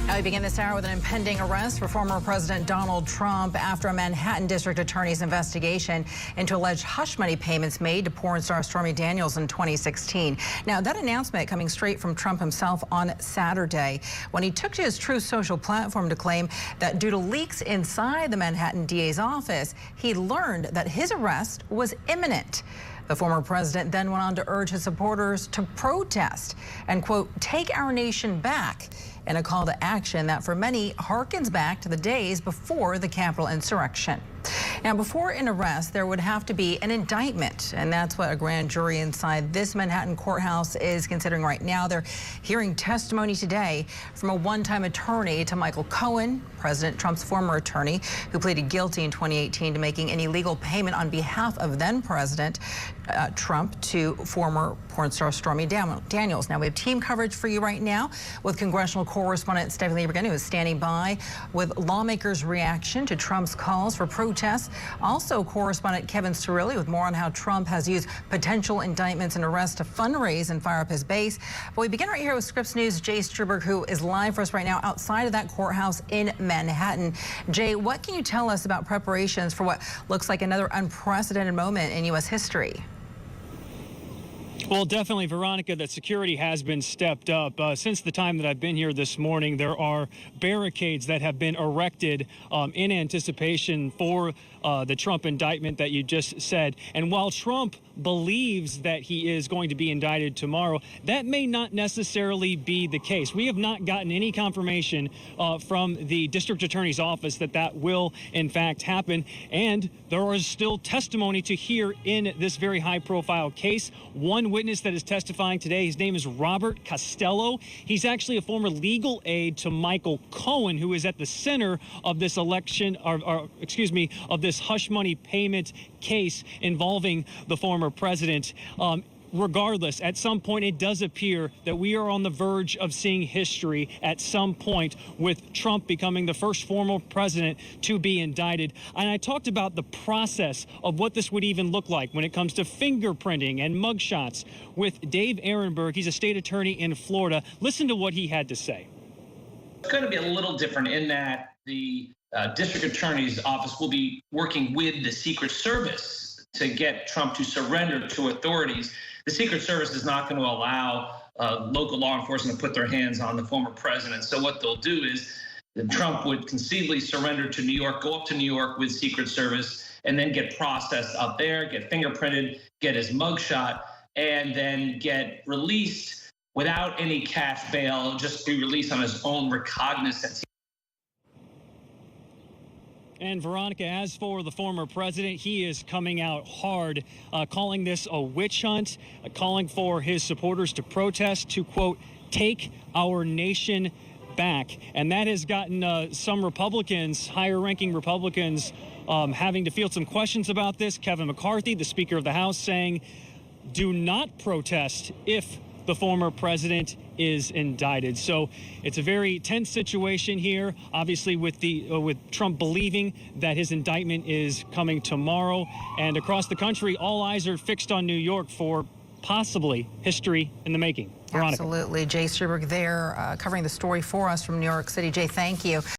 Now we begin this hour with an impending arrest for former President Donald Trump after a Manhattan District Attorney's investigation into alleged hush money payments made to porn star Stormy Daniels in 2016. Now that announcement coming straight from Trump himself on Saturday when he took to his Truth Social platform to claim that due to leaks inside the Manhattan DA's office, he learned that his arrest was imminent. The former president then went on to urge his supporters to protest and, quote, take our nation back, in a call to action that for many harkens back to the days before the Capitol insurrection. Now, before an arrest, there would have to be an indictment, and that's what a grand jury inside this Manhattan courthouse is considering right now. They're hearing testimony today from a one-time attorney to Michael Cohen, President Trump's former attorney, who pleaded guilty in 2018 to making an illegal payment on behalf of then-President Trump to former porn star Stormy Daniels. Now, we have team coverage for you right now with congressional correspondent Stephanie Liebergen, who is standing by with lawmakers' reaction to Trump's calls for protests. Also, correspondent Kevin Cirilli with more on how Trump has used potential indictments and arrests to fundraise and fire up his base. But we begin right here with Scripps News' Jay Struberg, who is live for us right now outside of that courthouse in Manhattan. Jay, what can you tell us about preparations for what looks like another unprecedented moment in U.S. history? Well, definitely, Veronica, that security has been stepped up. Since the time that I've been here this morning, there are barricades that have been erected in anticipation for the Trump indictment that you just said. And while Trump believes that he is going to be indicted tomorrow, that may not necessarily be the case. We have not gotten any confirmation from the district attorney's office that that will, in fact, happen. And there is still testimony to hear in this very high-profile case. One witness that is testifying today, his name is Robert Costello. He's actually a former legal aide to Michael Cohen, who is at the center of this election, of this hush money payment case involving the former president. Regardless, at some point it does appear that we are on the verge of seeing history at some point, with Trump becoming the first former president to be indicted. And I talked about the process of what this would even look like when it comes to fingerprinting and mugshots with Dave Aronberg. He's a state attorney in Florida. Listen to what he had to say. It's going to be a little different in that the district attorney's office will be working with the Secret Service to get Trump to surrender to authorities. The Secret Service is not going to allow local law enforcement to put their hands on the former president. So what they'll do is that Trump would conceivably surrender to New York, go up to New York with Secret Service, and then get processed up there, get fingerprinted, get his mugshot, and then get released without any cash bail, just be released on his own recognizance. And Veronica, as for the former president, he is coming out hard, calling this a witch hunt, calling for his supporters to protest, to, quote, take our nation back. And that has gotten some Republicans, higher-ranking Republicans, having to field some questions about this. Kevin McCarthy, the Speaker of the House, saying, do not protest if the former president is indicted. So it's a very tense situation here, obviously, with Trump believing that his indictment is coming tomorrow. And across the country, all eyes are fixed on New York for possibly history in the making. Veronica. Absolutely. Jay Struberg there covering the story for us from New York City. Jay, thank you.